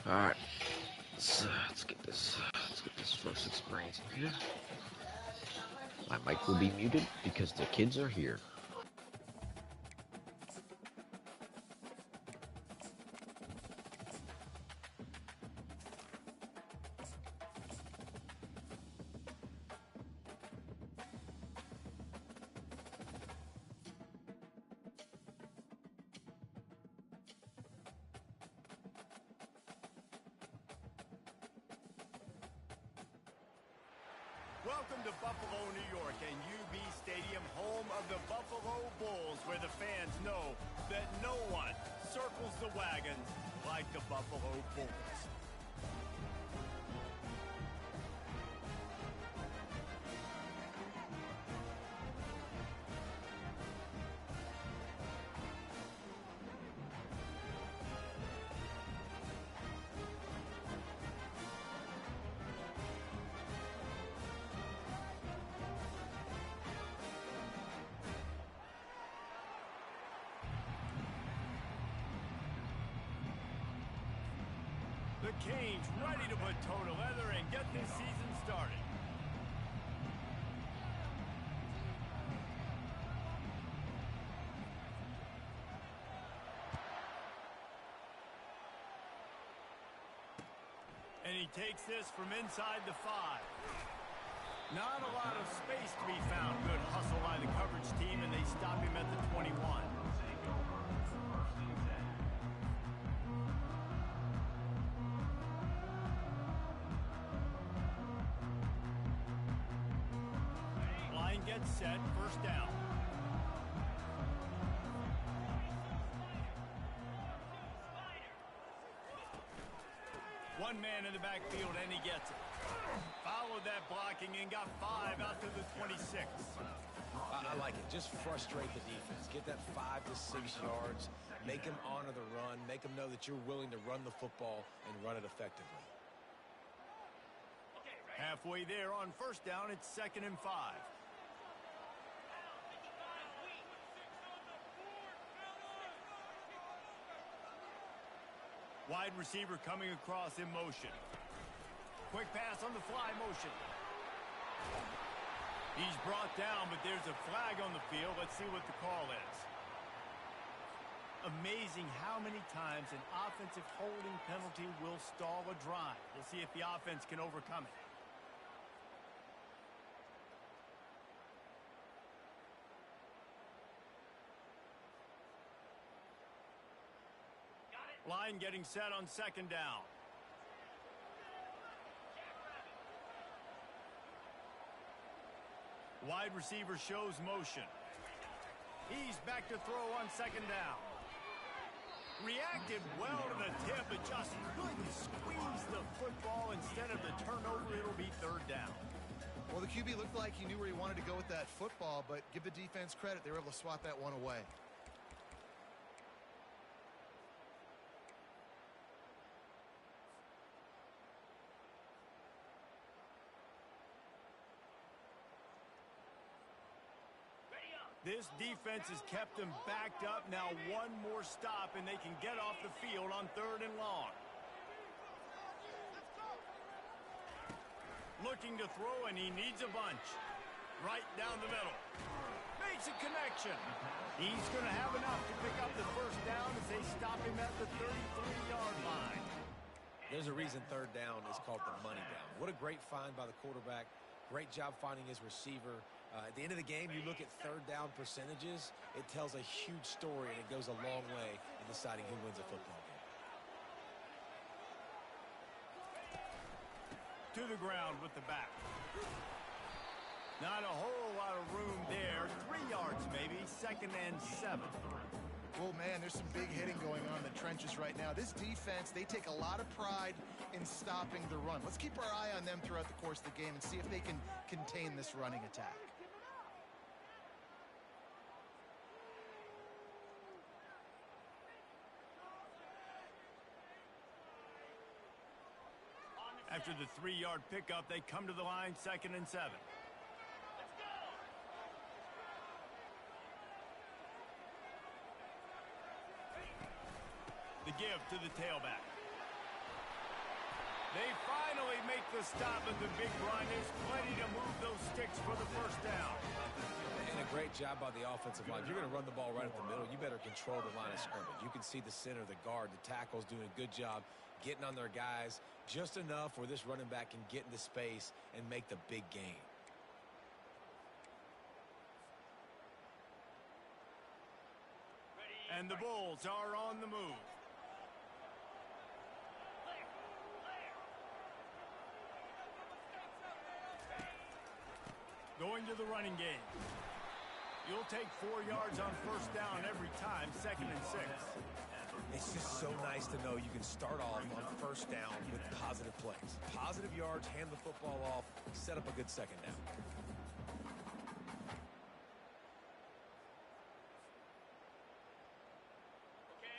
All right, let's get this. Let's get this first experience in here. My mic will be muted because the kids are here. Welcome to Buffalo, New York, and UB Stadium, home of the Buffalo Bulls, where the fans know that no one circles the wagons like the Buffalo Bulls. The Canes ready to put toe to leather and get this season started. And he takes this from inside the 5. Not a lot of space to be found. Good hustle by the coverage team, and they stop him at the 21. Gets set, first down. One man in the backfield, and he gets it. Followed that blocking and got 5 out to the 26. I like it. Just frustrate the defense. Get that 5 to 6 yards. Make them honor the run. Make them know that you're willing to run the football and run it effectively. Halfway there on first down, it's 2nd and 5. Wide receiver coming across in motion. Quick pass on the fly motion. He's brought down, but there's a flag on the field. Let's see what the call is. Amazing how many times an offensive holding penalty will stall a drive. We'll see if the offense can overcome it. Line getting set on 2nd down. Wide receiver shows motion. He's back to throw on 2nd down. Reacted well to the tip, but just couldn't squeeze the football. Instead of the turnover, it'll be 3rd down. Well, the QB looked like he knew where he wanted to go with that football, but give the defense credit. They were able to swat that one away. This defense has kept them backed up. Now one more stop, and they can get off the field on 3rd and long. Looking to throw, and he needs a bunch. Right down the middle. Makes a connection. He's going to have enough to pick up the first down as they stop him at the 33-yard line. There's a reason 3rd down is called the money down. What a great find by the quarterback. Great job finding his receiver. At the end of the game, you look at 3rd down percentages. It tells a huge story, and it goes a long way in deciding who wins a football game. To the ground with the back. Not a whole lot of room there. 3 yards maybe. 2nd and 7. Oh, man, there's some big hitting going on in the trenches right now. This defense, they take a lot of pride in stopping the run. Let's keep our eye on them throughout the course of the game and see if they can contain this running attack. After the 3-yard pickup, they come to the line, 2nd and 7. The give to the tailback. They finally make the stop at the big run. There's plenty to move those sticks for the first down. And a great job by the offensive line. If you're going to run the ball right up the middle, you better control the line of scrimmage. You can see the center, the guard, the tackle's doing a good job getting on their guys just enough where this running back can get into space and make the big gain. And the Bulls are on the move. Going to the running game. You'll take 4 yards on first down every time, 2nd and 6. It's just so nice to know you can start off on first down with positive plays. Positive yards, hand the football off, set up a good second down.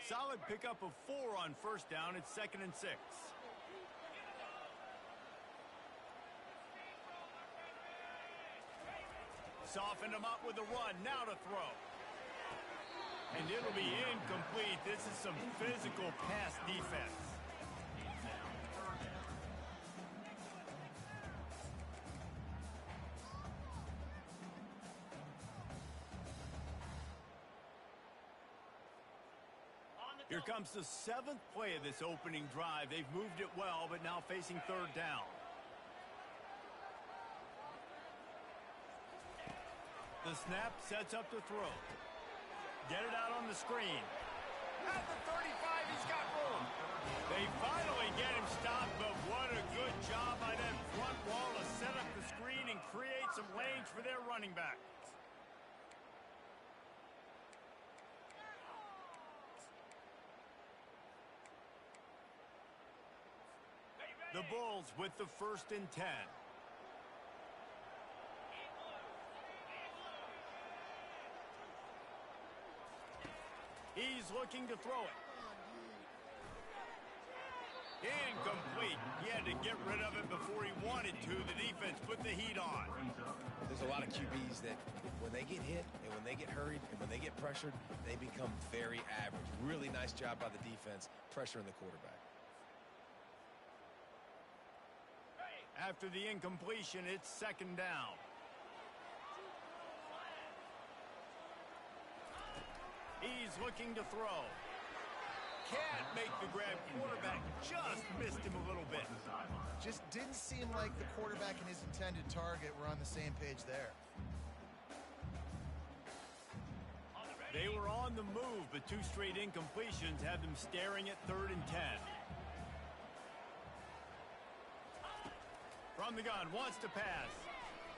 Solid pickup of 4 on first down. It's 2nd and 6. Softened him up with a run. Now to throw. And it'll be incomplete. This is some physical pass defense. Here comes the 7th play of this opening drive. They've moved it well, but now facing 3rd down. The snap sets up to throw. Get it out on the screen. At the 35, he's got room. They finally get him stopped, but what a good job by that front wall to set up the screen and create some lanes for their running back. The Bulls with the 1st and 10. He's looking to throw it. Incomplete. He had to get rid of it before he wanted to. The defense put the heat on. There's a lot of QBs that when they get hit and when they get hurried and when they get pressured, they become very average. Really nice job by the defense pressuring the quarterback. After the incompletion, it's 2nd down. He's looking to throw. Can't make the grab. Quarterback just missed him a little bit. Just didn't seem like the quarterback and his intended target were on the same page there. They were on the move, but 2 straight incompletions have them staring at 3rd and 10. From the gun, wants to pass.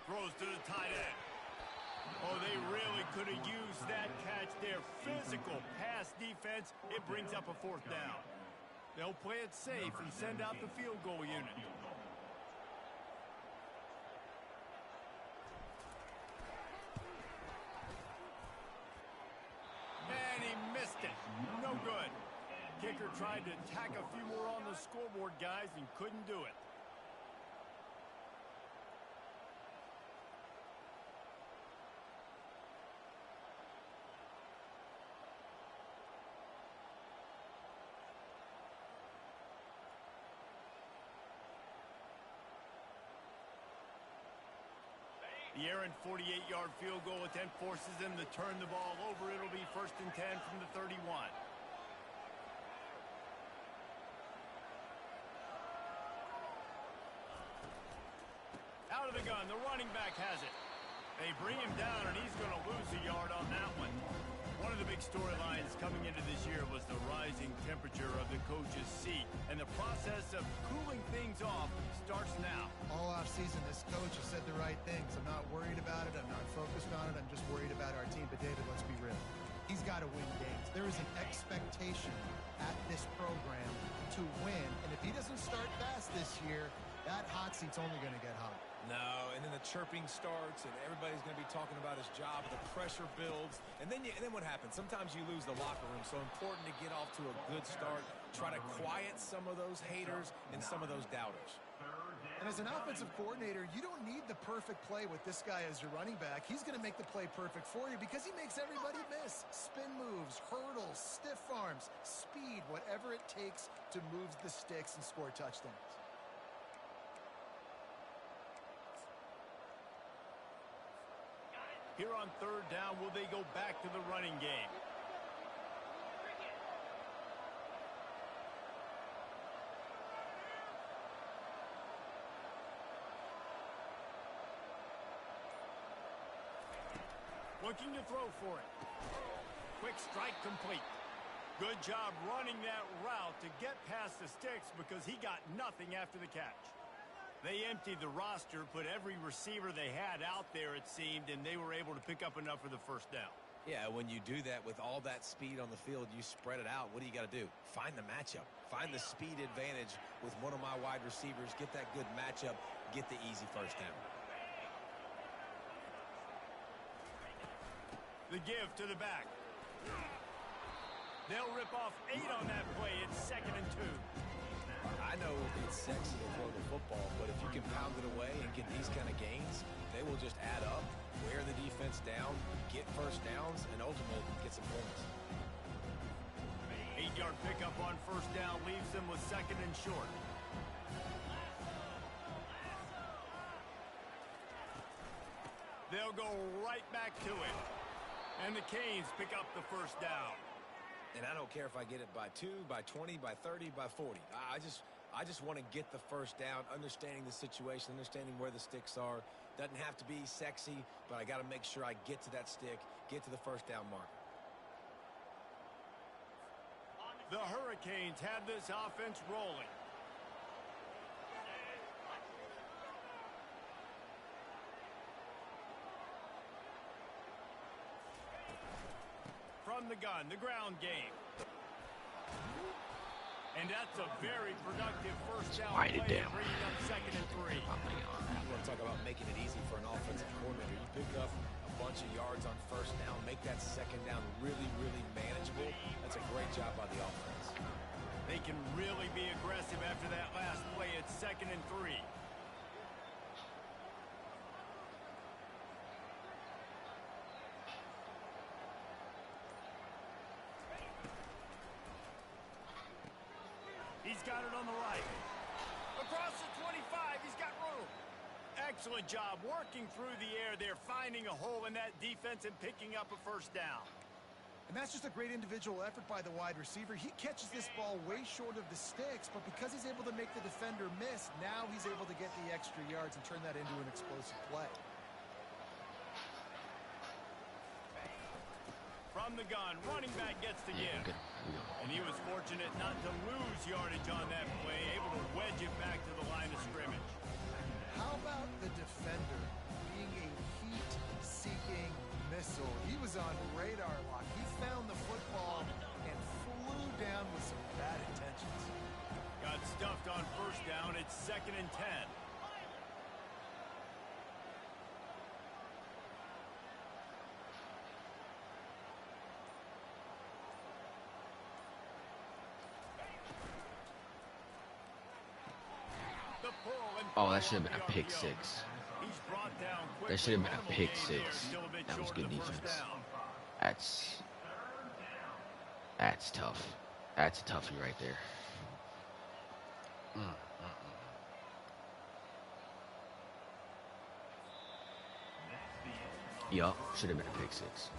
Throws to the tight end. Oh, they really could have used that catch there. Physical pass defense. It brings up a 4th down. They'll play it safe and send out the field goal unit. And he missed it. No good. Kicker tried to tack a few more on the scoreboard, guys, and couldn't do it. The errant 48-yard field goal attempt forces them to turn the ball over. It'll be 1st and 10 from the 31. Out of the gun, the running back has it. They bring him down, and he's going to lose a yard on that one. One of the big storylines coming into this year was the rising temperature of the coach's seat, and the process of cooling things off starts now. All offseason, this coach has said the right things. I'm not worried about it. I'm not focused on it. I'm just worried about our team. But, David, let's be real. He's got to win games. There is an expectation at this program to win, and if he doesn't start fast this year, that hot seat's only going to get hot. No, and then the chirping starts, and everybody's going to be talking about his job. The pressure builds, and then what happens? Sometimes you lose the locker room. So important to get off to a good start. Try to quiet some of those haters and some of those doubters. And as an offensive coordinator, you don't need the perfect play with this guy as your running back. He's going to make the play perfect for you because he makes everybody miss. Spin moves, hurdles, stiff arms, speed, whatever it takes to move the sticks and score touchdowns. Here on third down, will they go back to the running game? Looking to throw for it. Quick strike complete. Good job running that route to get past the sticks because he got nothing after the catch. They emptied the roster, put every receiver they had out there, it seemed, and they were able to pick up enough for the first down. Yeah, when you do that with all that speed on the field, you spread it out. What do you got to do? Find the matchup. Find the speed advantage with one of my wide receivers. Get that good matchup. Get the easy first down. The give to the back. They'll rip off 8 on that play. It's 2nd and 2. I know it's sexy to throw the football, but if you can pound it away and get these kind of gains, they will just add up, wear the defense down, get first downs, and ultimately get some points. 8-yard pickup on first down leaves them with 2nd and short. They'll go right back to it. And the Canes pick up the first down. And I don't care if I get it by 2, by 20, by 30, by 40. I just want to get the first down, understanding the situation, understanding where the sticks are. Doesn't have to be sexy, but I got to make sure I get to that stick, get to the first down mark. The Hurricanes have this offense rolling. From the gun, the ground game. And that's a very productive first down play, bringing up 2nd and 3. You want to talk about making it easy for an offensive coordinator. You pick up a bunch of yards on first down, make that second down really, really manageable. That's a great job by the offense. They can really be aggressive after that last play. It's 2nd and 3. He's got it on the right. Across the 25, he's got room. Excellent job working through the air there, finding a hole in that defense and picking up a first down. And that's just a great individual effort by the wide receiver. He catches this ball way short of the sticks, but because he's able to make the defender miss, now he's able to get the extra yards and turn that into an explosive play. From the gun, running back gets the give. And he was fortunate not to lose yardage on that play, able to wedge it back to the line of scrimmage. How about the defender being a heat-seeking missile? He was on radar lock. He found the football and flew down with some bad intentions. Got stuffed on first down. It's 2nd and 10. Oh, that should have been a pick 6. That should have been a pick 6. That was good defense. That's tough. That's a toughie right there. Yup, should have been a pick 6.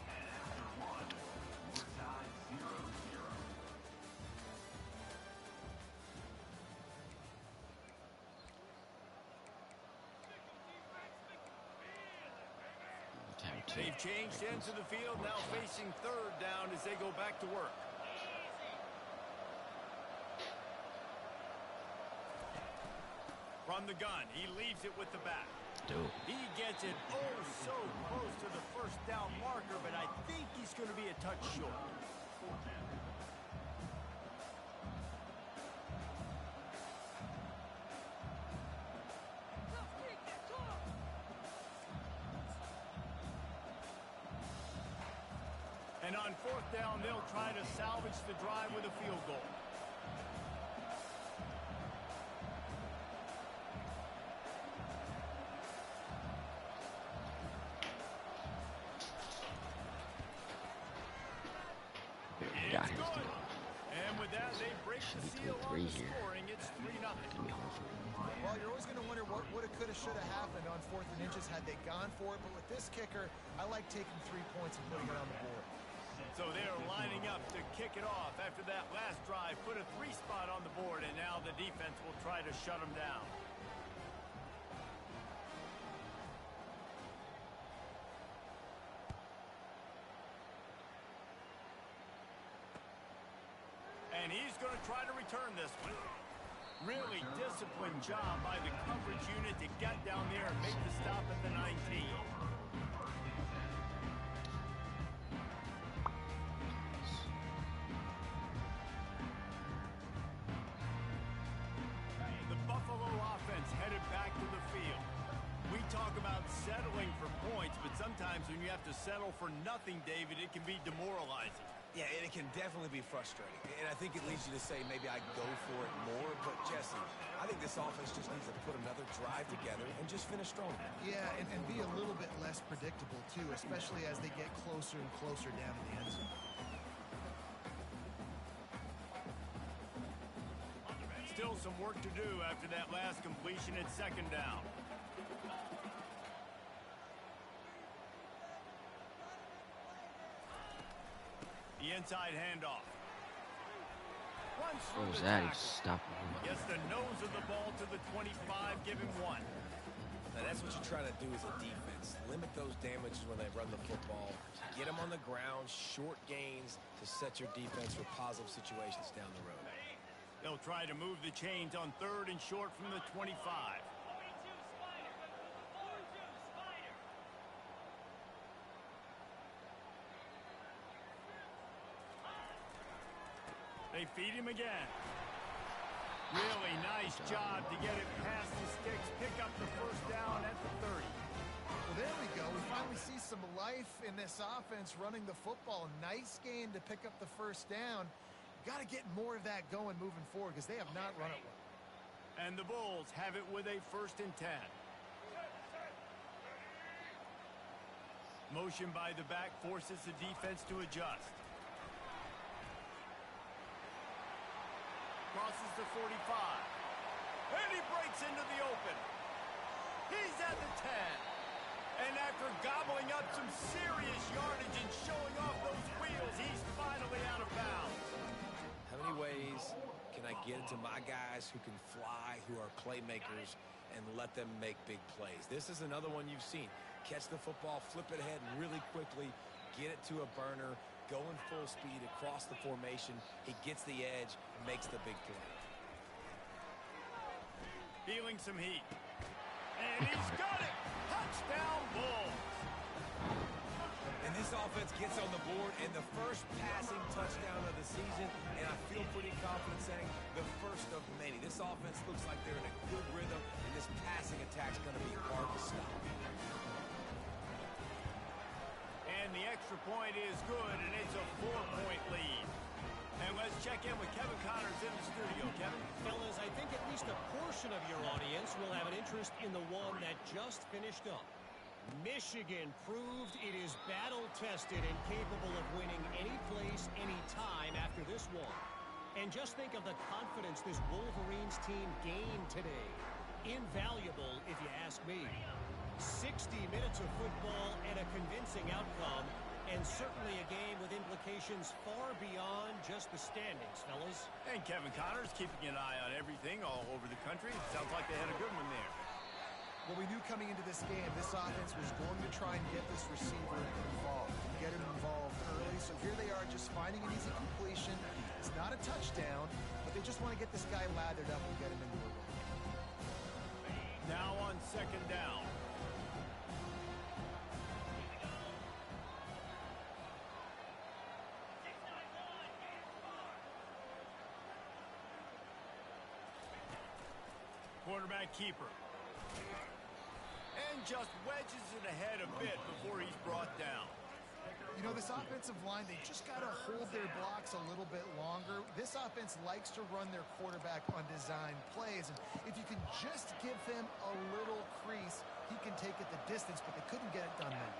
They've changed into the field, now facing third down as they go back to work. From the gun, he leaves it with the back. He gets it so close to the first down marker, but I think he's going to be a touch short. And on fourth down, they'll try to salvage the drive with a field goal. And with that, they break the seal on the scoring. It's 3-0. Well, you're always going to wonder what woulda, coulda, shoulda happened on 4th and inches had they gone for it. But with this kicker, I like taking 3 points and putting it on the board. So they're lining up to kick it off after that last drive. Put a 3 spot on the board, and now the defense will try to shut them down. And he's going to try to return this one. Really disciplined job by the coverage unit to get down there and make the stop at the 19. The Buffalo offense headed back to the field. We talk about settling for points, but sometimes when you have to settle for nothing, David, it can be demoralizing. Yeah, and it can definitely be frustrating. And I think it leads you to say maybe I go for it more. But, Jesse, I think this offense just needs to put another drive together and just finish strong. Yeah, and be a little bit less predictable, too, especially as they get closer and closer down to the end zone. Still some work to do after that last completion at 2nd down. The inside handoff. What was that? He stopped moving. Gets the nose of the ball to the 25, give him 1. Now, that's what you're trying to do as a defense. Limit those damages when they run the football. Get them on the ground, short gains to set your defense for positive situations down the road. They'll try to move the chains on 3rd and short from the 25. They feed him again. Really nice job to get it past the sticks, pick up the 1st down at the 30. Well, there we go. We finally see some life in this offense running the football. Nice game to pick up the 1st down. Got to get more of that going moving forward because they have not run it well. And the Bulls have it with a 1st and 10. Motion by the back forces the defense to adjust. Crosses the 45. And he breaks into the open. He's at the 10. And after gobbling up some serious yardage and showing off those wheels, he's finally out of bounds. How many ways can I get into my guys who can fly, who are playmakers, and let them make big plays? This is another one you've seen. Catch the football, flip it ahead really quickly, get it to a burner, going full speed across the formation. He gets the edge, makes the big play. Feeling some heat. And he's got it! Touchdown, Bulls! And this offense gets on the board in the first passing touchdown of the season, and I feel pretty confident saying the first of many. This offense looks like they're in a good rhythm, and this passing attack's going to be hard to stop. And the extra point is good, and it's a 4-point lead. And let's check in with Kevin Connors in the studio. Kevin? Fellas, I think at least a portion of your audience will have an interest in the one that just finished up. Michigan proved it is battle-tested and capable of winning any place, any time after this one. And just think of the confidence this Wolverines team gained today. Invaluable, if you ask me. 60 minutes of football and a convincing outcome, and certainly a game with implications far beyond just the standings, fellas. And Kevin Connors keeping an eye on everything all over the country. Sounds like they had a good one there. Well, we knew coming into this game, this offense was going to try and get this receiver involved, get him involved early. So here they are just finding an easy completion. It's not a touchdown, but they just want to get this guy lathered up and get him into a run. Now on 2nd down. Quarterback keeper. And just wedges it ahead a bit before he's brought down. You know, this offensive line, they just got to hold their blocks a little bit longer. This offense likes to run their quarterback on design plays. And if you can just give him a little crease, he can take it the distance, but they couldn't get it done now.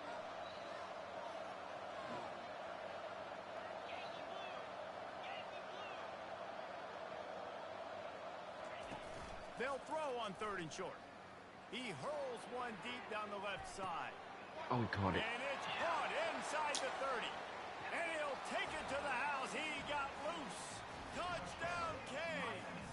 They'll throw on 3rd and short. He hurls one deep down the left side. Oh, he caught it. And it's caught inside the 30. And he'll take it to the house. He got loose. Touchdown, Canes.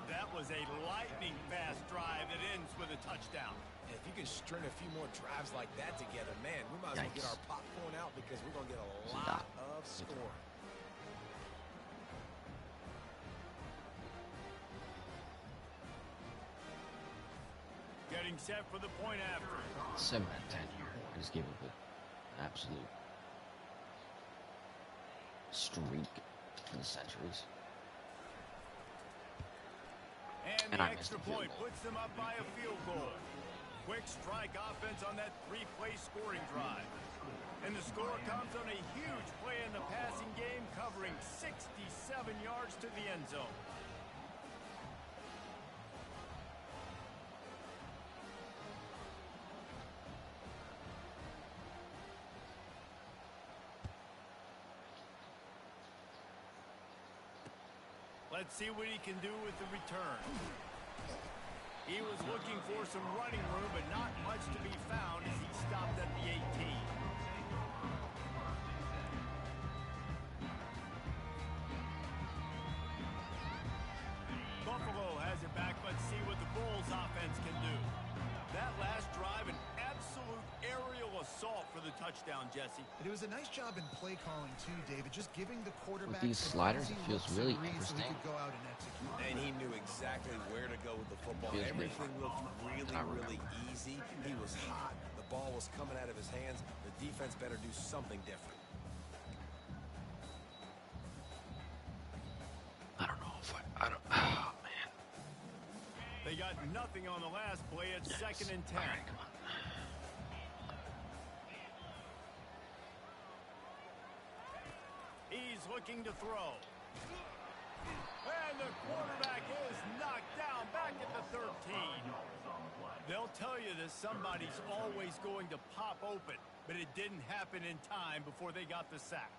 That was a lightning-fast drive that ends with a touchdown. If you can string a few more drives like that together, man, we might as well get our popcorn out because we're going to get a lot of scoring. Getting set for the point after. 7 out of 10 here. I just gave up an absolute streak for the centuries. And the extra point puts them up by a field goal. Quick strike offense on that 3-play scoring drive. And the score comes on a huge play in the passing game, covering 67 yards to the end zone. Let's see what he can do with the return. He was looking for some running room, but not much to be found as he stopped at the 18. Buffalo has it back. Let's see what the Bulls offense can do. That last drive, an absolute aerial assault for the touchdown, Jesse. It was a nice job in play calling too, David. Just giving the quarterback with these sliders, it feels really interesting. So he could go out and execute. And he knew exactly where to go with the football. Everything looked really easy. He was hot. The ball was coming out of his hands. The defense better do something different. I don't know if I don't. Oh man. They got nothing on the last play at 2nd and 10. All right, come on. He's looking to throw. And the quarterback is knocked down back at the 13. They'll tell you that somebody's always going to pop open, but it didn't happen in time before they got the sack.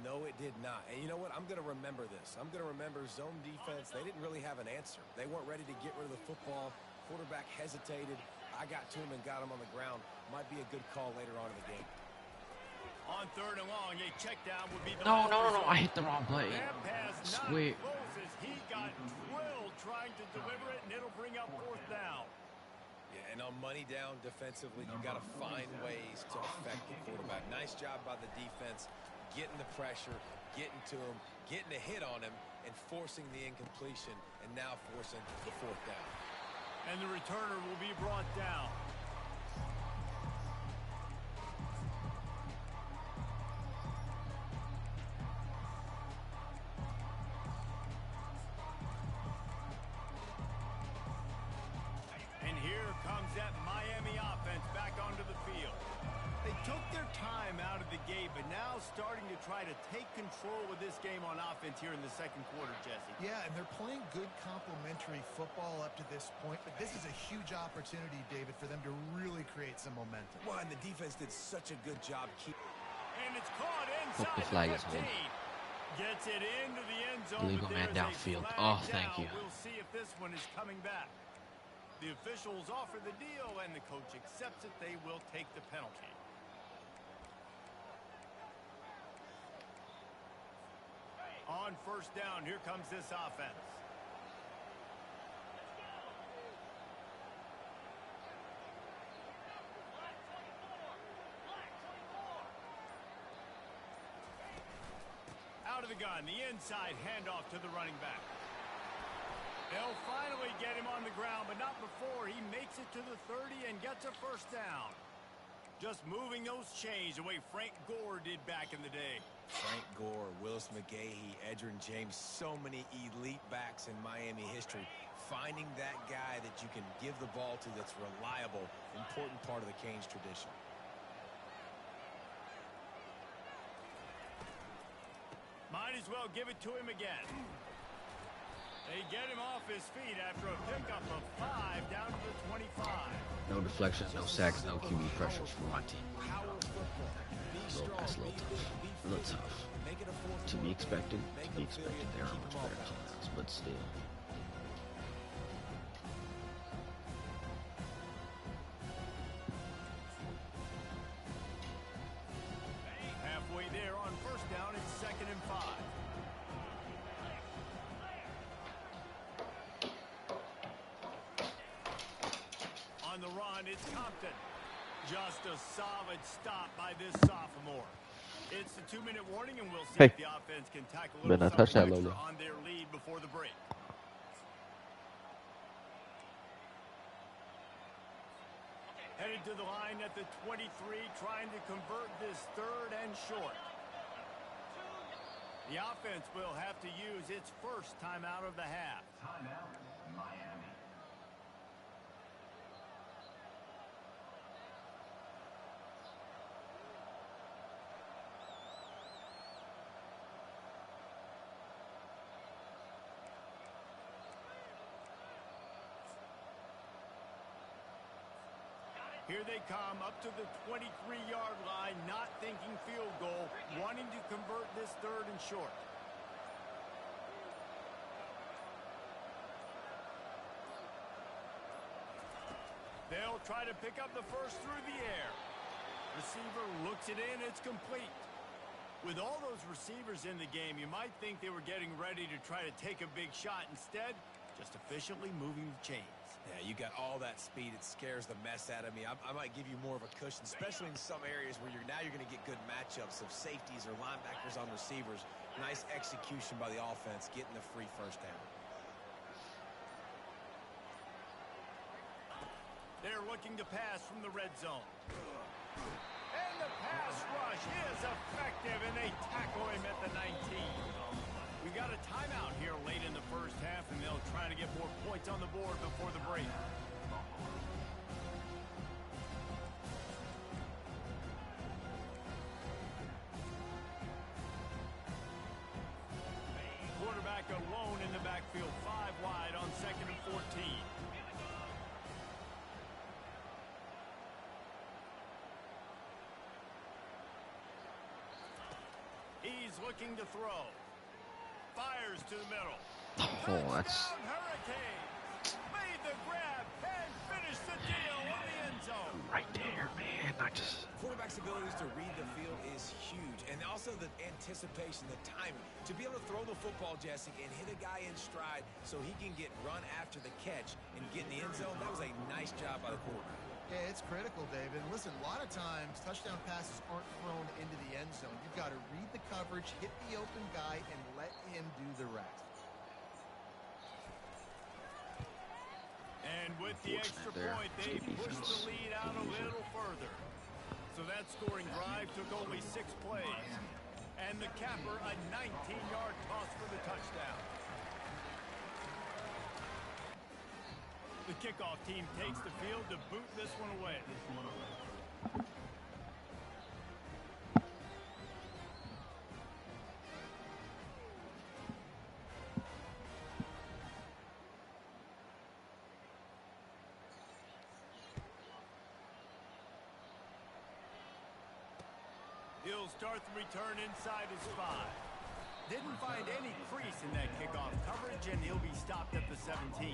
No, it did not. And you know what? I'm going to remember this. I'm going to remember zone defense. They didn't really have an answer. They weren't ready to get rid of the football. Quarterback hesitated. I got to him and got him on the ground. Might be a good call later on in the game. On 3rd and long, a check down would be the No. I hit the wrong play. That pass not Sweet. close as he got drilled trying to deliver it, and it'll bring up 4th down. Yeah, and on money down defensively, you got to find ways to affect the quarterback. Nice job by the defense, getting the pressure, getting to him, getting a hit on him, and forcing the incompletion, and now forcing the 4th down. And the returner will be brought down. And here comes that Miami offense back onto the field. They took their time out of the gate, but now starting to try to take control of this game on offense here in the 2nd quarter, Jesse. Yeah, and they're playing good complementary football up to this point, but this is a huge opportunity, David, for them to really create some momentum. Well, and the defense did such a good job keeping. And it's caught inside Hope the flag is 15. hold. Gets it into the end zone. Illegal but man there's a downfield. flag Oh, thank down. you. We'll see if this one is coming back. The officials offer the deal, and the coach accepts it. They will take the penalty. On 1st down, here comes this offense. Out of the gun, the inside handoff to the running back. They'll finally get him on the ground, but not before he makes it to the 30 and gets a 1st down. Just moving those chains the way Frank Gore did back in the day. Frank Gore, Willis McGahee, Edgerrin James, so many elite backs in Miami history. Finding that guy that you can give the ball to that's reliable, important part of the Canes tradition. Might as well give it to him again. They get him off his feet after a pickup of 5 down to the 25. No deflections, no sacks, no QB pressures for my team. That's a little tough. A little tough. To be expected. To be expected. There are much better teams, but still. It's Compton. Just a solid stop by this sophomore. It's the 2-minute warning, and we'll see if the offense can tack a little something extra on their lead before the break. Headed to the line at the 23, trying to convert this third and short. The offense will have to use its first timeout of the half. Timeout, Miami. Here they come up to the 23-yard line, not thinking field goal, wanting to convert this third and short. They'll try to pick up the first through the air. Receiver looks it in, it's complete. With all those receivers in the game, you might think they were getting ready to try to take a big shot. Instead, just efficiently moving the chains. Yeah, you got all that speed. It scares the mess out of me. I might give you more of a cushion, especially in some areas where you're going to get good matchups of safeties or linebackers on receivers. Nice execution by the offense, getting the free first down. They're looking to pass from the red zone. And the pass rush is effective, and they tackle him at the 19. We got a timeout here late in the first half, and they'll try to get more points on the board before the break. Quarterback alone in the backfield, 5 wide on 2nd and 14. He's looking to throw. Fires to the middle. Oh, that's... Hurricane. Made the grab and finished the deal in the end zone. Right there, man. I just... Quarterback's abilities to read the field is huge. And also the anticipation, the timing. To be able to throw the football, Jesse, and hit a guy in stride so he can get run after the catch and get in the end zone, that was a nice job by the quarterback. Yeah, it's critical, David. Listen, a lot of times touchdown passes aren't thrown into the end zone. You've got to read the coverage, hit the open guy, and let him do the rest. And with the extra point, they pushed the lead out a little further. So that scoring drive took only 6 plays. And the capper, a 19-yard toss for the touchdown. The kickoff team takes the field to boot this one away. He'll start the return inside his 5. Didn't find any crease in that kickoff coverage, and he'll be stopped at the 17.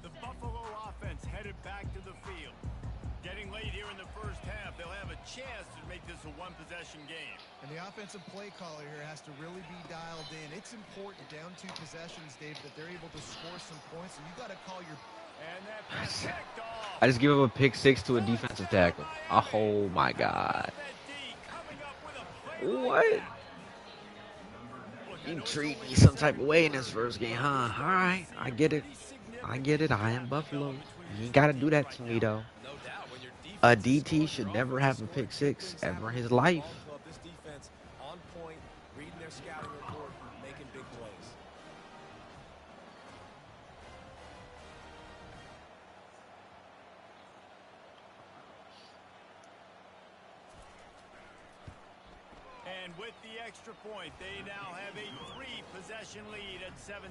The Buffalo offense headed back to the field. Getting late here in the first half, they'll have a chance to make this a one-possession game. And the offensive play caller here has to really be dialed in. It's important down 2 possessions, Dave, that they're able to score some points. And you got to call your... And that pass picked off. I just give up a pick 6 to a defensive tackle. Oh my God. What? You treat me some type of way in this first game, huh? All right, I get it. I get it. I am Buffalo. You ain't got to do that to me, though. A DT should never have a pick 6 ever in his life. This defense on point, reading their scouting report, making big plays. And with the extra point, they now have a 3-possession lead at 17.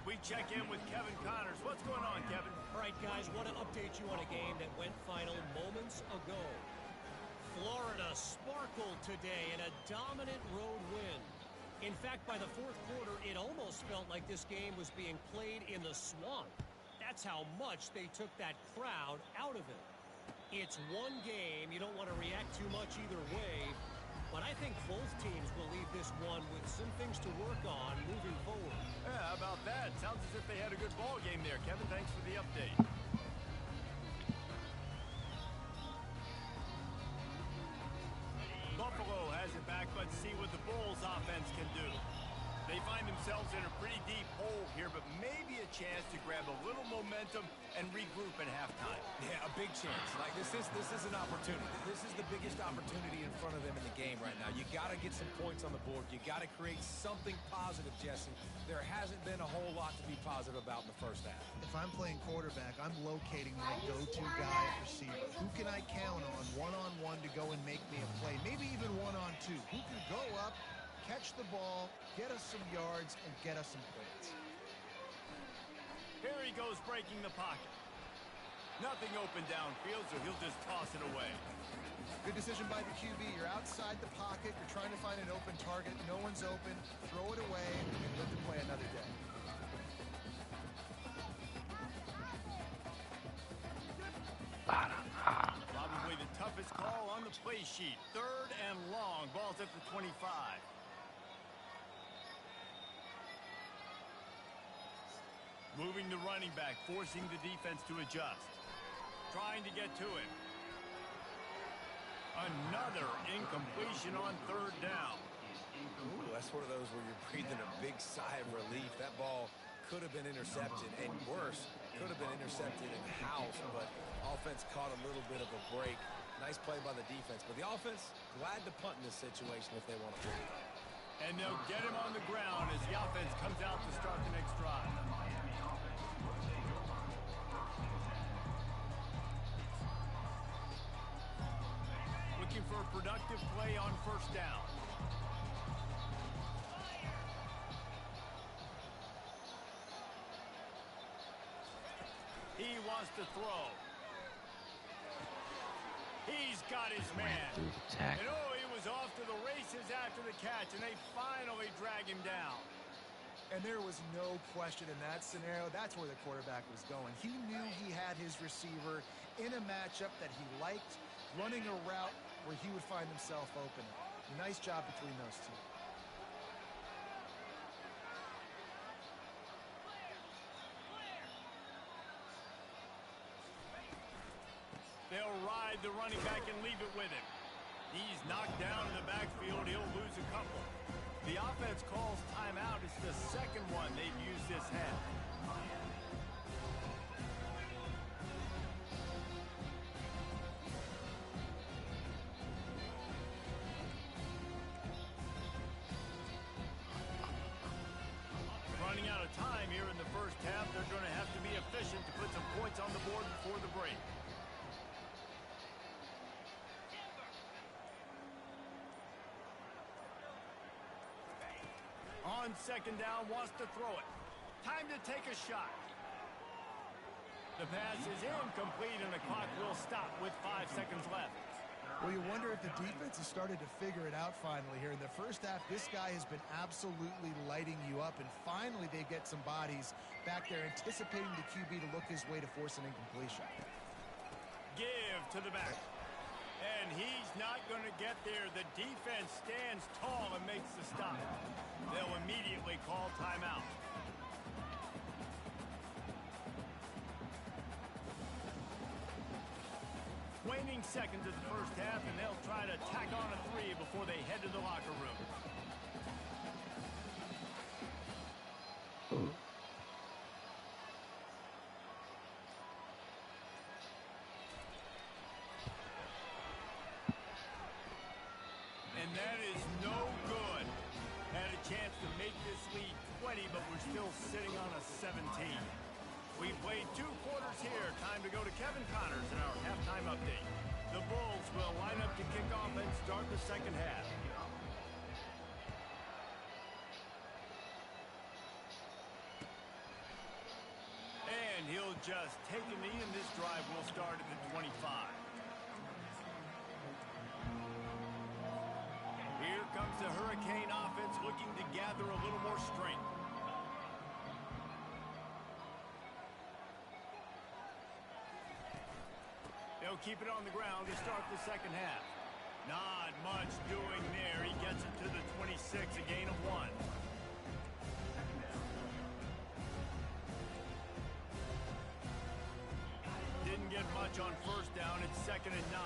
We check in with Kevin Connors. What's going on, Kevin? All right, guys, want to update you on a game that went final moments ago. Florida sparkled today in a dominant road win. In fact, by the 4th quarter, it almost felt like this game was being played in the swamp. That's how much they took that crowd out of it. It's one game. You don't want to react too much either way. But I think both teams will leave this one with some things to work on moving forward. Yeah, how about that? Sounds as if they had a good ball game there. Kevin, thanks for the update. Buffalo has it back. Let's see what the Bulls offense can do. They find themselves in a pretty deep hole here, but maybe a chance to grab a little momentum and regroup at halftime. Yeah, a big chance. Like this is an opportunity. This is the biggest opportunity in front of them in the game right now. You got to get some points on the board. You got to create something positive, Jesse. There hasn't been a whole lot to be positive about in the first half. If I'm playing quarterback, I'm locating my go-to guy at receiver. Who can I count on one-on-one to go and make me a play? Maybe even one-on-two. Who can go up, catch the ball, get us some yards, and get us some points. Here he goes breaking the pocket. Nothing open downfield, so he'll just toss it away. Good decision by the QB. You're outside the pocket. You're trying to find an open target. No one's open. Throw it away and live to play another day. Probably the toughest call on the play sheet. 3rd and long. Ball's at the 25. Moving the running back, forcing the defense to adjust. Trying to get to him. Another incompletion on 3rd down. Ooh, that's one of those where you're breathing a big sigh of relief. That ball could have been intercepted, and worse, could have been intercepted in the house, but offense caught a little bit of a break. Nice play by the defense, but the offense glad to punt in this situation if they want to win. And they'll get him on the ground as the offense comes out to start the next drive. Looking for a productive play on 1st down. He wants to throw. He's got his man. And he was off to the races after the catch, and they finally drag him down. And there was no question in that scenario. That's where the quarterback was going. He knew he had his receiver in a matchup that he liked, running a route where he would find himself open. Nice job between those two. They'll ride the running back and leave it with him. He's knocked down in the backfield. He'll lose a couple. The offense calls timeout. It's the 2nd one they've used this half. Running out of time here in the first half. They're going to have to be efficient to put some points on the board before the break. On 2nd down, wants to throw it. Time to take a shot. The pass is incomplete, and the clock will stop with 5 seconds left. Well, you wonder if the defense has started to figure it out finally here. In the first half, this guy has been absolutely lighting you up, and finally they get some bodies back there anticipating the QB to look his way to force an incompletion. Give to the back. And he's not going to get there. The defense stands tall and makes the stop. They'll immediately call timeout. Waning seconds of the first half, and they'll try to tack on a 3 before they head to the locker room. And that is no good. Had a chance to make this lead 20, but we're still sitting on a 17. We played 2 quarters here. Time to go to Kevin Connors in our halftime update. The Bulls will line up to kick off and start the 2nd half. And he'll just take a knee, and this drive will start at the 25. Here comes the Hurricane offense looking to gather a little more strength. They'll They'll keep it on the ground to start the second half. Not much doing there. He gets it to the 26, a gain of 1. Didn't get much on first down. It's 2nd and 9.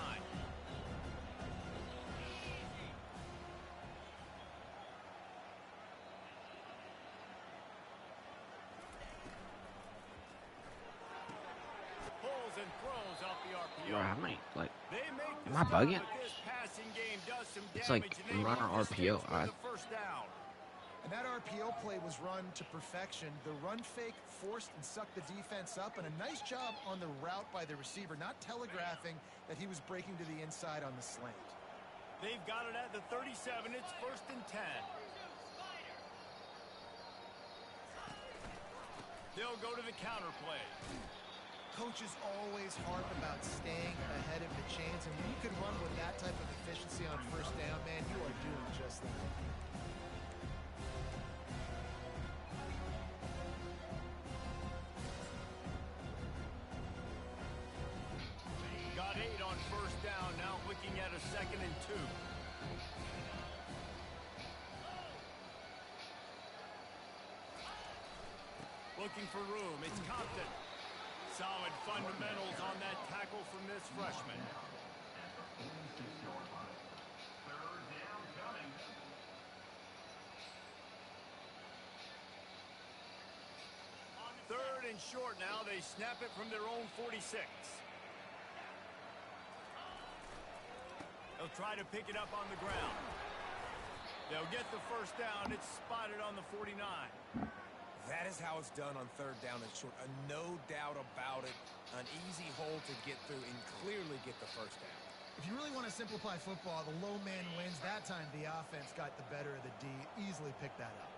Pulls and throws off the RPO. Bro, how many, like, They make am I the bugging? stop, but this passing game does some It's like damage, and they runner move the RPO. sticks for the first down. And that RPO play was run to perfection. The run fake forced and sucked the defense up, and a nice job on the route by the receiver, not telegraphing that he was breaking to the inside on the slant. They've got it at the 37. It's 1st and 10. They'll go to the counter play. Coaches always harp about staying ahead of the chains, and when you can run with that type of efficiency on first down, man, you are doing just that. Got 8 on first down. Now looking at a 2nd and 2. Looking for room. It's Compton. Solid fundamentals on that tackle from this freshman. Third and short now. They snap it from their own 46. They'll try to pick it up on the ground. They'll get the first down. It's spotted on the 49. That is how it's done on third down and short. No doubt about it. An easy hole to get through and clearly get the first down. If you really want to simplify football, the low man wins. That time the offense got the better of the D. Easily picked that up.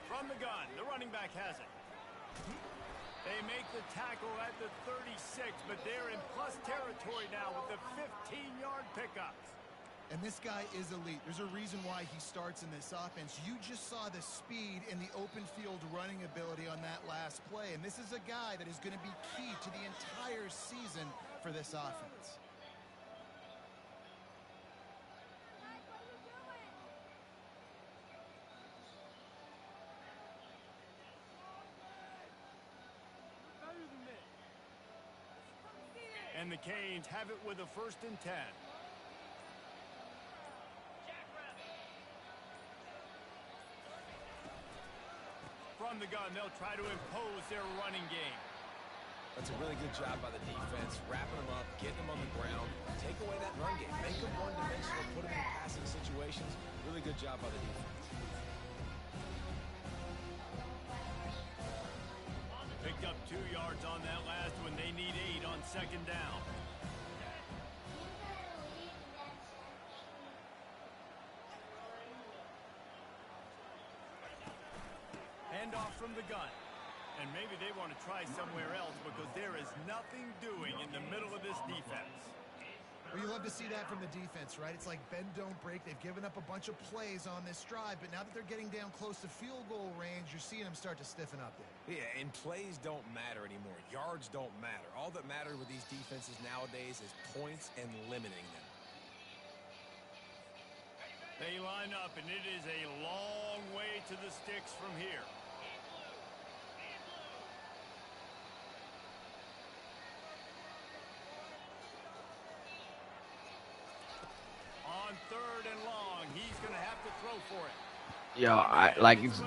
From the gun, the running back has it. They make the tackle at the 36, but they're in plus territory now with the 15-yard pickup. And this guy is elite. There's a reason why he starts in this offense. You just saw the speed and the open field running ability on that last play. And this is a guy that is going to be key to the entire season for this offense. And the Canes have it with a 1st and 10. From the gun, they'll try to impose their running game. That's a really good job by the defense, wrapping them up, getting them on the ground, take away that run game, make them one-dimensional, put them in passing situations. Really good job by the defense. Picked up 2 yards on that last one. They need 8 on 2nd down. Handoff from the gun. And maybe they want to try somewhere else because there is nothing doing in the middle of this defense. Well, you love to see that from the defense, right? It's like bend, don't break. They've given up a bunch of plays on this drive, but now that they're getting down close to field goal range, you're seeing them start to stiffen up there. Yeah, and plays don't matter anymore. Yards don't matter. All that matters with these defenses nowadays is points and limiting them. They line up, and it is a long way to the sticks from here. On 3rd and long, he's going to have to throw for it. Yo, it's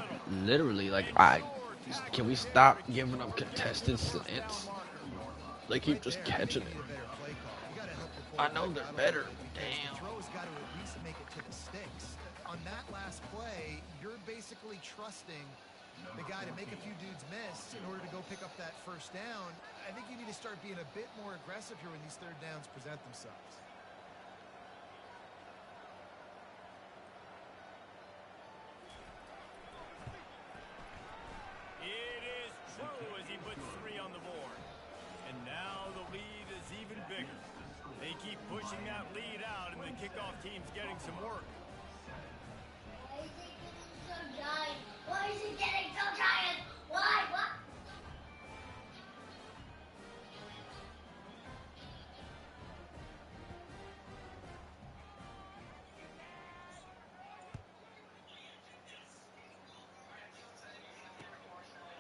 literally like can we stop giving up contested slants? They keep just catching it. I know they're better. Damn. The throw's got to at least make it to the sticks. On that last play, you're basically trusting the guy to make a few dudes miss in order to go pick up that first down. I think you need to start being a bit more aggressive here when these third downs present themselves. It is true as he puts 3 on the board. And now the lead is even bigger. They keep pushing that lead out, and the kickoff team's getting some work. Why is it getting so giant? Why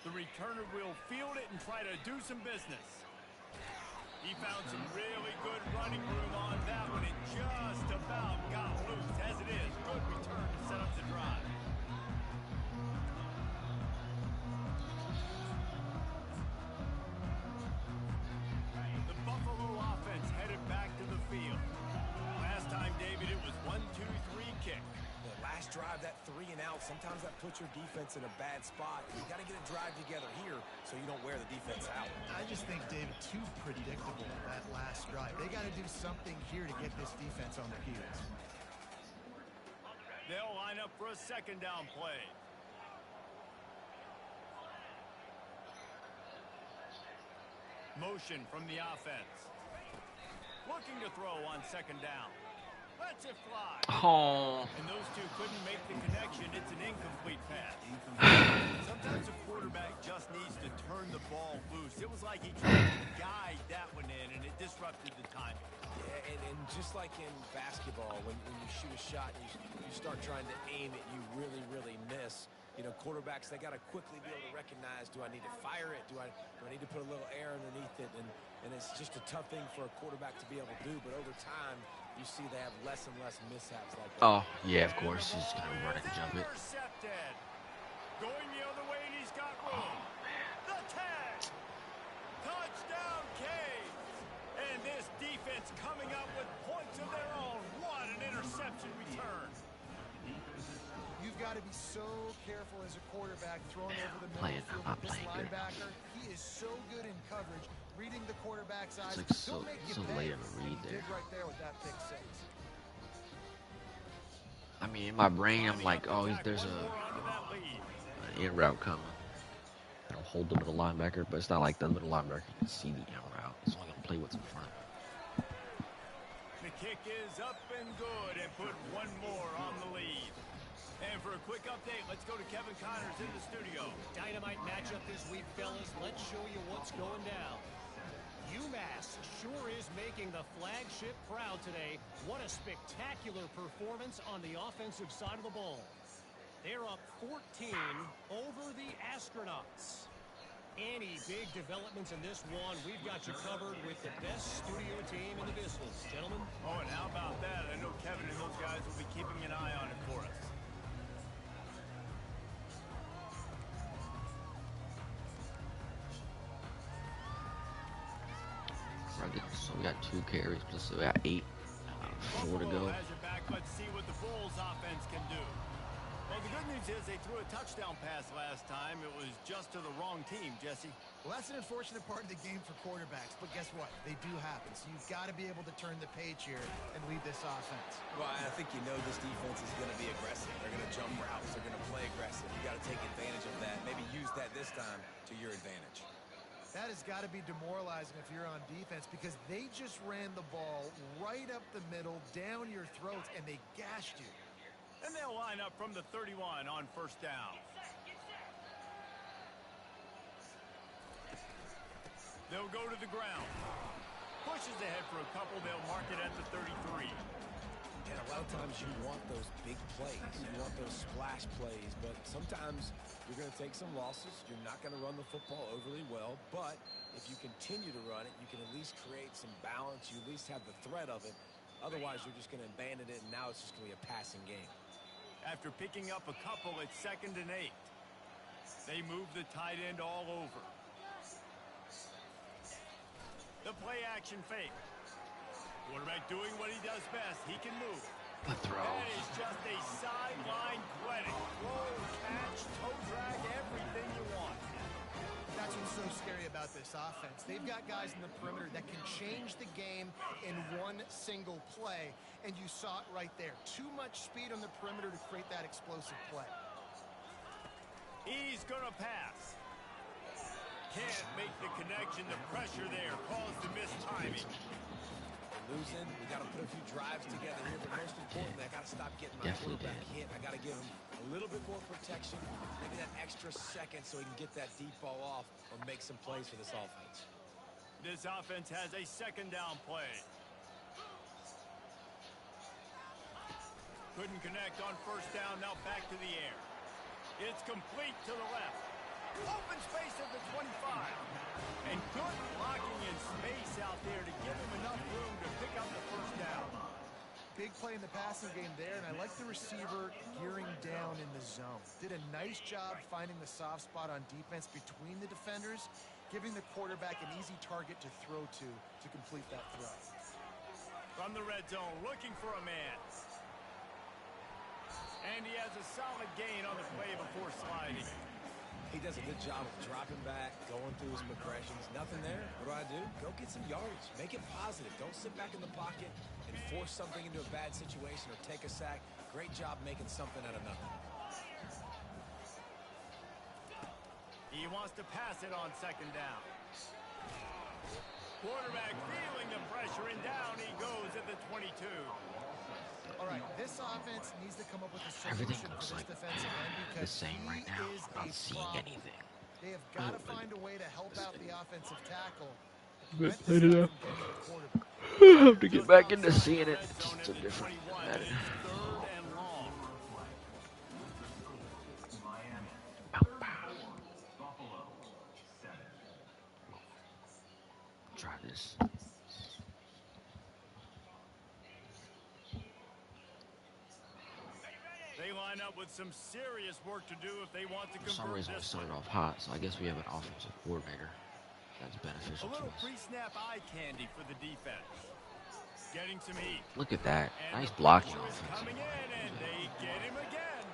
The returner will field it and try to do some business. He found some really good running room on that one. It just about got loose. As it is, good return to set up the drive. The Buffalo offense headed back to the field. Last time, David, it was 1-2-3 kick. The last drive, that 3 and out, sometimes that puts your defense in a bad spot. You got to get a drive together here so you don't wear the defense out. I just think, David, too predictable that last drive. They got to do something here to get this defense on their heels. They'll line up for a second down play. Motion from the offense. Looking to throw on second down. Lets it fly. Oh. And those two couldn't make the connection. It's an incomplete pass. Sometimes a quarterback just needs to turn the ball loose. It was like he tried to guide that one in, and it disrupted the timing. Yeah, and just like in basketball, when you shoot a shot and you start trying to aim it, you really miss. You know, quarterbacks, they got to quickly be able to recognize, do I need to fire it? Do I need to put a little air underneath it? And it's just a tough thing for a quarterback to be able to do. But over time, you see they have less and less mishaps like that. Oh, yeah, of course. He's going to run it and jump it. Intercepted. Going the other way, and he's got room. The tag. Touchdown, Canes. And this defense coming up with points of their own. What an interception return. You've got to be so careful as a quarterback throwing over the middle field with this linebacker. He is so good in coverage, reading the quarterback's eyes. It's like so late of a read there. Right there with that pick six. I mean, in my brain, I'm like, oh, there's an in route coming. It'll hold the middle linebacker, but it's not like the middle linebacker can see the in route. It's only going to play what's in front. The kick is up and good, and put one more on the lead. And for a quick update, let's go to Kevin Connors in the studio. Dynamite matchup this week, fellas. Let's show you what's going down. UMass sure is making the flagship proud today. What a spectacular performance on the offensive side of the ball. They're up 14 over the Astronauts. Any big developments in this one, we've got you covered with the best studio team in the business. Gentlemen? Oh, and how about that? I know Kevin and those guys will be keeping an eye on it for us. So we got 2 carries, plus we got 8. 4 to go. Has it back. Let's see what the Bulls offense can do. Well, the good news is they threw a touchdown pass last time. It was just to the wrong team, Jesse. Well, that's an unfortunate part of the game for quarterbacks, but guess what? They do happen. So you've got to be able to turn the page here and lead this offense. Well, I think you know this defense is going to be aggressive. They're going to jump routes. They're going to play aggressive. You got to take advantage of that. Maybe use that this time to your advantage. That has got to be demoralizing if you're on defense because they just ran the ball right up the middle, down your throats, and they gashed you. And they'll line up from the 31 on first down. They'll go to the ground. Pushes ahead for a couple. They'll mark it at the 33. And a lot of times you want those big plays. You want those splash plays. But sometimes you're going to take some losses. You're not going to run the football overly well. But if you continue to run it, you can at least create some balance. You at least have the threat of it. Otherwise, you're just going to abandon it, and now it's just going to be a passing game. After picking up a couple, it's 2nd and 8. They move the tight end all over. The play action fake. Quarterback doing what he does best. He can move. The throw. That is just a sideline clinic. Throw, catch, toe drag, everything you want. That's what's so scary about this offense. They've got guys in the perimeter that can change the game in one single play, and you saw it right there. Too much speed on the perimeter to create that explosive play. He's going to pass. Can't make the connection. The pressure there caused the missed timing. Losing, we got to put a few drives together here, but most importantly, I got to stop getting my Definitely quarterback did. hit. I got to give him a little bit more protection, maybe that extra second so he can get that deep ball off or make some plays for this offense. This offense has a second down play. Couldn't connect on first down. Now back to the air. It's complete to the left. Open space at the 25. And good blocking in space out there to give him enough room to pick up the first down. Big play in the passing game there, and I like the receiver gearing down in the zone. Did a nice job finding the soft spot on defense between the defenders, giving the quarterback an easy target to throw to complete that throw. From the red zone, looking for a man. And he has a solid gain on the play before sliding. He does a good job of dropping back, going through his progressions. Nothing there. What do? Go get some yardage. Make it positive. Don't sit back in the pocket and force something into a bad situation or take a sack. Great job making something out of nothing. He wants to pass it on second down. Quarterback feeling the pressure, and down he goes at the 22. All right, this offense needs to come up with a Everything solution looks for this like defensive end the because same right now. he is I'm a not seeing problem. anything. They have got to find a way to help out the offensive tackle and Been prevent this played it guy up. from getting to the quarterback. I have to get Just back into outside seeing the it. red zone Just at a the different 21, method. and it's third and long. Pow, pow. Try this. They line up with some serious work to do if they want to For some convert reason, we this one. started off hot, so I guess we have an offensive coordinator that's A beneficial to little us. pre-snap eye candy for the defense. Getting some heat. Look at that. And Nice the blocking pressure is offensive coming in, line. and they get him again.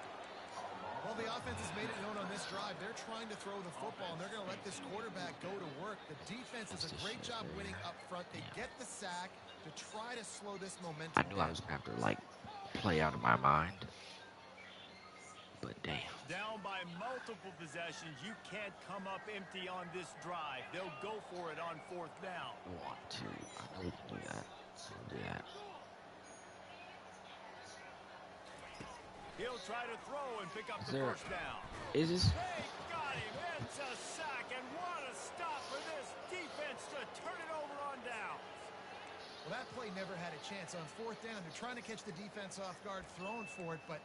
Well, the offense has made it known on this drive. They're trying to throw the football, and they're going to let this quarterback go to work. The defense does a great job winning up front. They get the sack to try to slow this momentum I knew I down. was going to have to, like, play out of my mind. But damn. Down by multiple possessions. You can't come up empty on this drive. They'll go for it on fourth down. 1, 2. I know we can do that. We'll do that. He'll try to throw and pick up Is the there... first down. Is this... They got him. It's a sack, and what a stop for this defense to turn it over on down. Well, that play never had a chance on fourth down. They're trying to catch the defense off guard, throwing for it, but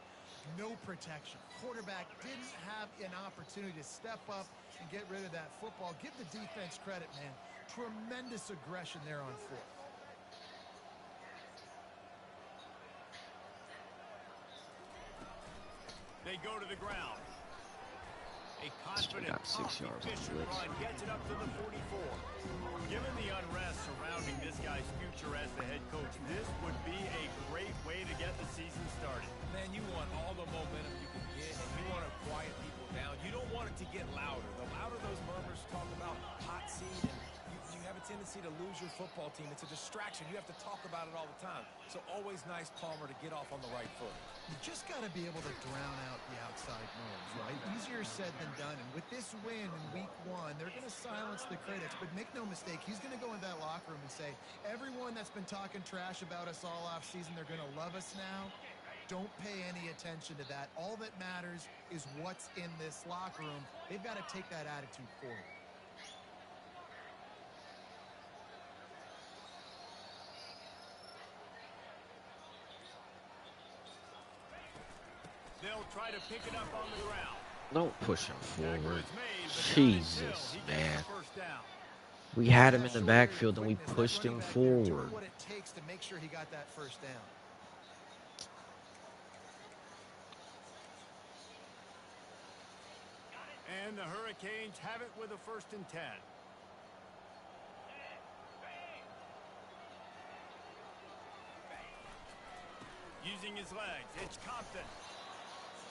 no protection. Quarterback didn't have an opportunity to step up and get rid of that football. Give the defense credit, man. Tremendous aggression there on fourth. They go to the ground. A confident, got 6 yards on efficient blitz. run gets it up to the 44. Given the unrest surrounding this guy's future as the head coach, this would be a great way to get the season started. Man, you want all the momentum you can get, and you want to quiet people down. You don't want it to get louder. The louder those murmurs talk about hot seat, and you have a tendency to lose your football team. It's a distraction. You have to talk about it all the time. So always nice, Palmer, to get off on the right foot. You just got to be able to drown out the outside noise, right? Easier said than done. And with this win in week 1, they're going to silence the critics. But make no mistake, he's going to go in that locker room and say, everyone that's been talking trash about us all offseason, they're going to love us now. Don't pay any attention to that. All that matters is what's in this locker room. They've got to take that attitude forward. They'll try to pick it up on the ground. Don't push him Tackle forward. is made, but not Jesus, until he gets man. the first down. We had him in the backfield and we pushed him forward. Doing what it takes to make sure he got that first down. And the Hurricanes have it with a 1st and 10. Using his legs, it's Compton.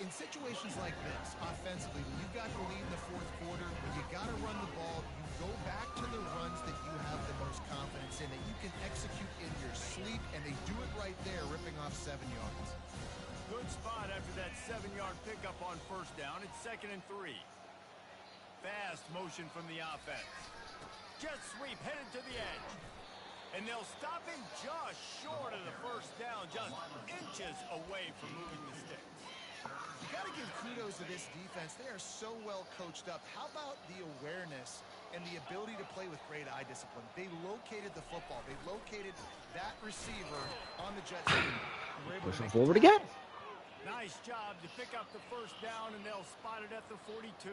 In situations like this, offensively, when you've got the lead in the fourth quarter, when you got to run the ball, you go back to the runs that you have the most confidence in, that you can execute in your sleep, and they do it right there, ripping off 7 yards. Good spot after that 7-yard pickup on first down. It's 2nd and 3. Fast motion from the offense. Jet sweep headed to the edge. And they'll stop him just short of the first down, just inches away from moving the sticks. You got to give kudos to this defense. They are so well coached up. How about the awareness and the ability to play with great eye discipline? They located the football. They located that receiver on the jet sweep. And were able to Pushing make the forward again. tackle. Nice job to pick up the first down, and they'll spot it at the 42.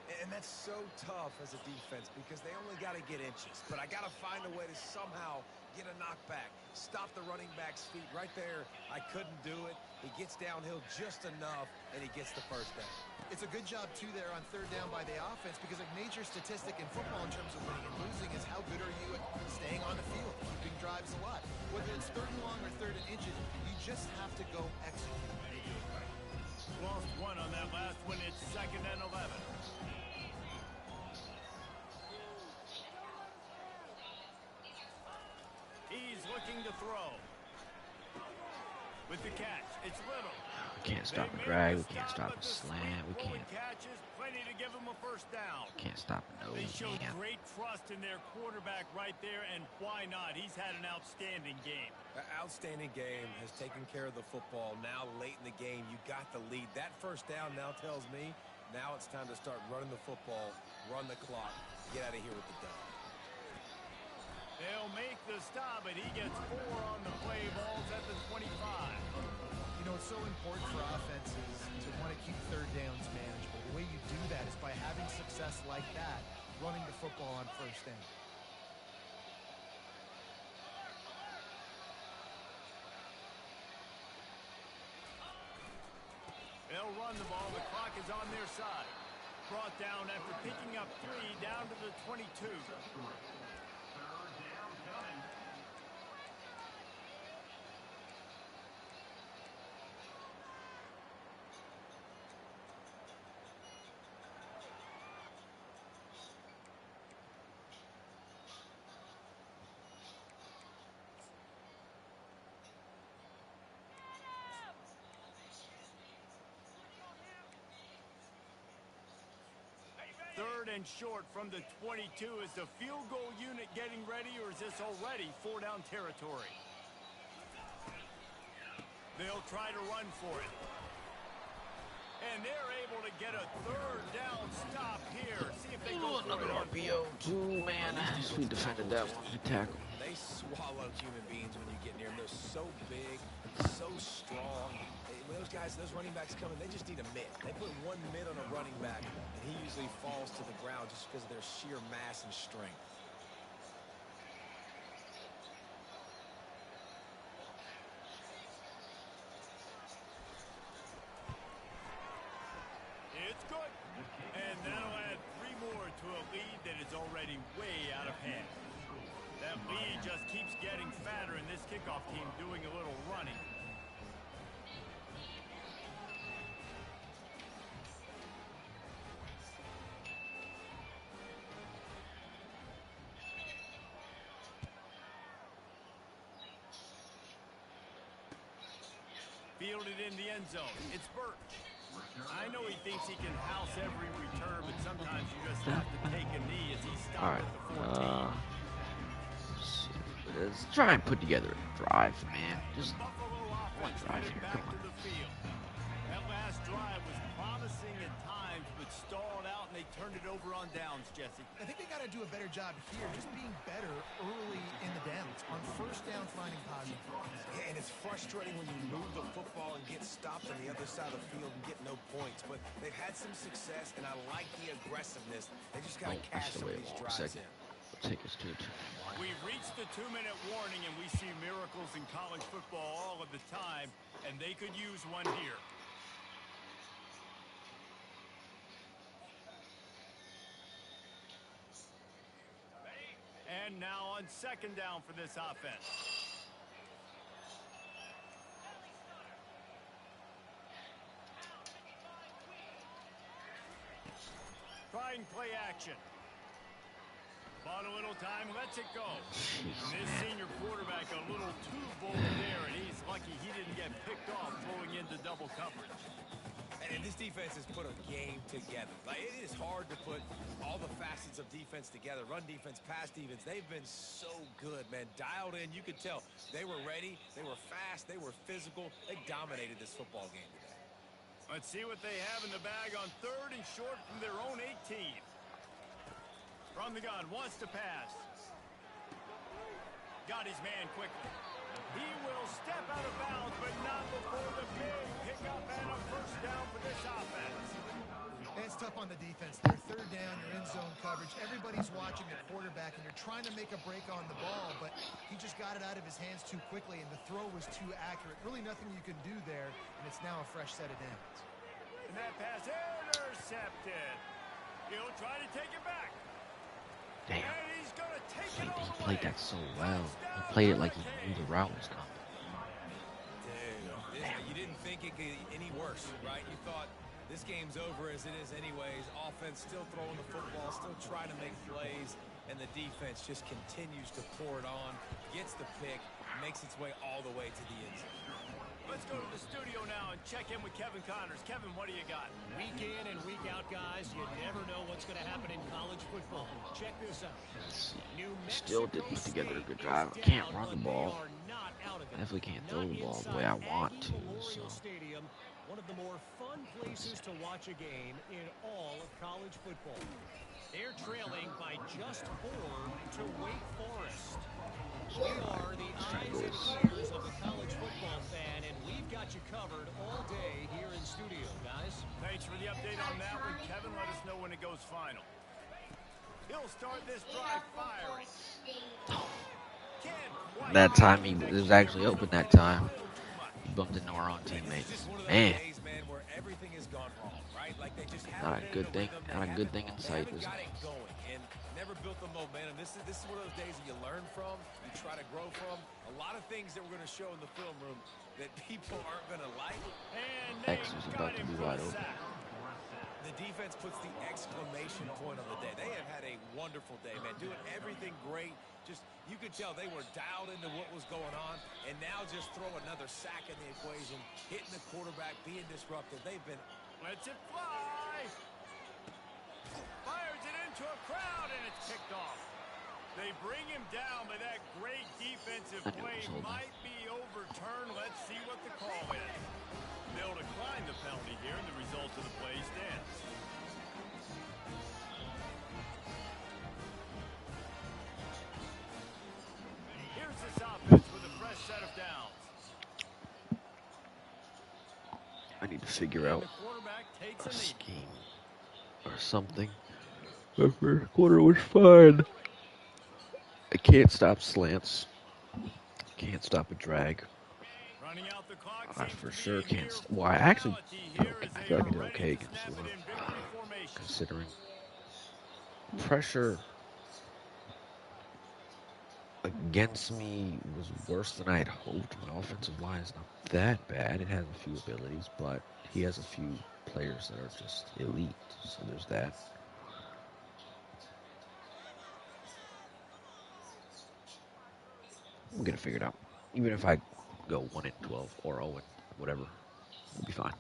And that's so tough as a defense because they only got to get inches. But I got to find a way to somehow get a knockback, stop the running back's feet. Right there, I couldn't do it. He gets downhill just enough, and he gets the first down. It's a good job, too, there on third down by the offense because a major statistic in football in terms of winning and losing is how good are you at staying on the field, keeping drives alive. Whether it's third and long or third and inches, you just have to go execute. They do it right. Lost one on that last one. It's 2nd and 11. He's looking to throw. With the catch, it's Little. We can't stop a drag. We can't stop a slant. We can't. Catches, plenty to give him a first down. Can't stop a nose. They showed Man. great trust in their quarterback right there, and why not? He's had an outstanding game. Outstanding game, has taken care of the football. Now late in the game, you got the lead. That first down now tells me now it's time to start running the football, run the clock, get out of here with the dub. They'll make the stop, and he gets 4 on the play. Ball's at the 25. You know, it's so important for offenses to want to keep third downs manageable. The way you do that is by having success like that, running the football on first down. They'll run the ball. The clock is on their side. Brought down after picking up 3 down to the 22. Third and short from the 22. Is the field goal unit getting ready, or is this already 4-down territory? They'll try to run for it. And they're able to get a third down stop here. See if they go for Another it on RPO. 2, man. We defended that one. Good tackle. They swallow human beings when you get near them. They're so big, so strong. When those guys, those running backs come in, they just need a mid. They put one mid on a running back, and he usually falls to the ground just because of their sheer mass and strength. It's good. And that'll add 3 more to a lead that is already way out of hand. That lead just keeps getting fatter, and this kickoff team doing a little running. Fielded in the end zone. It's Birch. I know he thinks he can house every return, but sometimes you just have to take a knee as he stopped at the 14. Let's try and put together a drive, man. Just one drive here. Come on. That last drive was promising at times, but stalled out, and they turned it over on downs, Jesse. I think they got to do a better job here, just being better early in the downs. On first down, finding positive. Yeah, and it's frustrating when you move the football and get stopped on the other side of the field and get no points. But they've had some success, and I like the aggressiveness. They just got to cash some of these drives in. Take us to it. We've reached the 2-minute warning, and we see miracles in college football all of the time, and they could use one here. And now on 2nd down for this offense. Trying play action. Bought a little time, lets it go. And this senior quarterback a little too bold there, and he's lucky he didn't get picked off throwing into double coverage. And this defense has put a game together. Like, it is hard to put all the facets of defense together. Run defense, pass defense. They've been so good, man. Dialed in. You could tell they were ready. They were fast. They were physical. They dominated this football game today. Let's see what they have in the bag on 3rd and short from their own 18. From the gun, wants to pass. Got his man quickly. He will step out of bounds, but not before the big pickup and a first down for this offense. And it's tough on the defense. They're 3rd down, you're in zone coverage. Everybody's watching the quarterback, and you're trying to make a break on the ball, but he just got it out of his hands too quickly, and the throw was too accurate. Really nothing you can do there, and it's now a fresh set of downs. And that pass intercepted. He'll try to take it back. Damn. And he's going to take it all He the played way. that so well. He played it like he knew the route was coming. Dude, you didn't think it could get any worse, right? You thought this game's over as it is anyways. Offense still throwing the football, still trying to make plays, and the defense just continues to pour it on, gets the pick, makes its way all the way to the end zone. Let's go to the studio now and check in with Kevin Connors. Kevin, what do you got? Week in and week out, guys, you never know what's going to happen in college football. Check this out. New Still Mexico didn't put together a State good is drive. I down, can't run but the they ball. are not out of it. I definitely can't throw Not the ball the inside way I want Aggie to. Memorial So Stadium, one of the more fun places to watch a game in all of college football. They're trailing by just 4 to Wake Forest. We are the eyes and ears of the college football fan, and we've got you covered all day here in studio, guys. Thanks for the update on that one, Kevin. Let us know when it goes final. He'll start this drive firing. that time he was actually open that time. He bumped into our own teammates. Man, Days, man, where everything has gone wrong, right? Like they just not haven't a been in good the thing. rhythm. Not a good thing in They sight. haven't This got it going and never built the momentum. This is one of those days that you learn from, you try to grow from. A lot of things that we're going to show in the film room that people aren't going to like. And X was about to be wide open. The defense puts the exclamation point on the day. They have had a wonderful day, man. Doing everything great. Just, you could tell they were dialed into what was going on. And now just throw another sack in the equation, hitting the quarterback, being disruptive. They've been... Lets it fly. Fires it into a crowd, and it's picked off. They bring him down, but that great defensive play might be overturned. Let's see what the call is. They'll decline the penalty here, and the result of the play stands. Here's this offense with a fresh set of downs. I need to figure out The quarterback takes a a knee. scheme or something. The first quarter was fine. I can't stop slants. Can't stop a drag. Running out the clock I seems for to sure be a can't. near Well, I actually formality here did okay. as I they feel like I are did ready okay to against snap it Louisville, in victory formation. considering pressure against me was worse than I had hoped. My offensive line is not that bad. It has a few abilities, but he has a few players that are just elite. So there's that. We'll get it figured out. Even if I go 1-12 or 0 whatever, we'll be fine.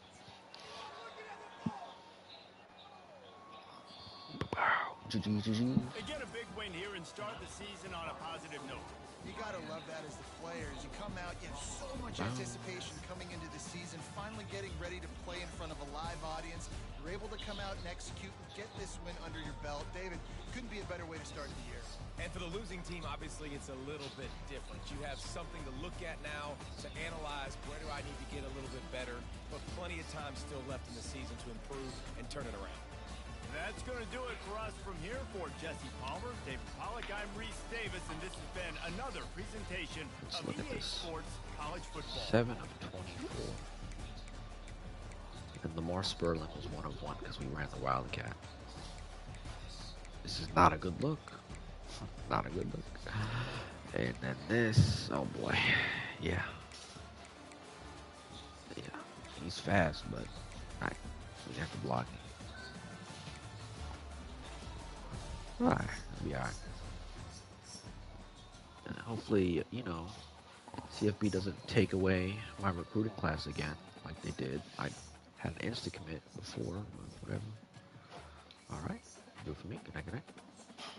They get a big win here and start the season on a positive note. You got to love that as the players. You come out, you have so much anticipation coming into the season, finally getting ready to play in front of a live audience. You're able to come out and execute and get this win under your belt. David, couldn't be a better way to start the year. And for the losing team, obviously, it's a little bit different. You have something to look at now, to analyze where do I need to get a little bit better, but plenty of time still left in the season to improve and turn it around. That's going to do it for us from here. For Jesse Palmer, David Pollack, I'm Reese Davis, and this has been another presentation Let's of look at EA this. Sports College Football. 7 of 24. And Lamar Spurlin was 1 of 1 because we ran the Wildcat. This is not a good look. Not a good look. And then this, oh boy. Yeah. Yeah. He's fast, but we have to block him. Alright, it'll be alright. And hopefully, CFB doesn't take away my recruiting class again, like they did. I Had an instant commit before, but whatever. All right. Do it for me. Good night, good night.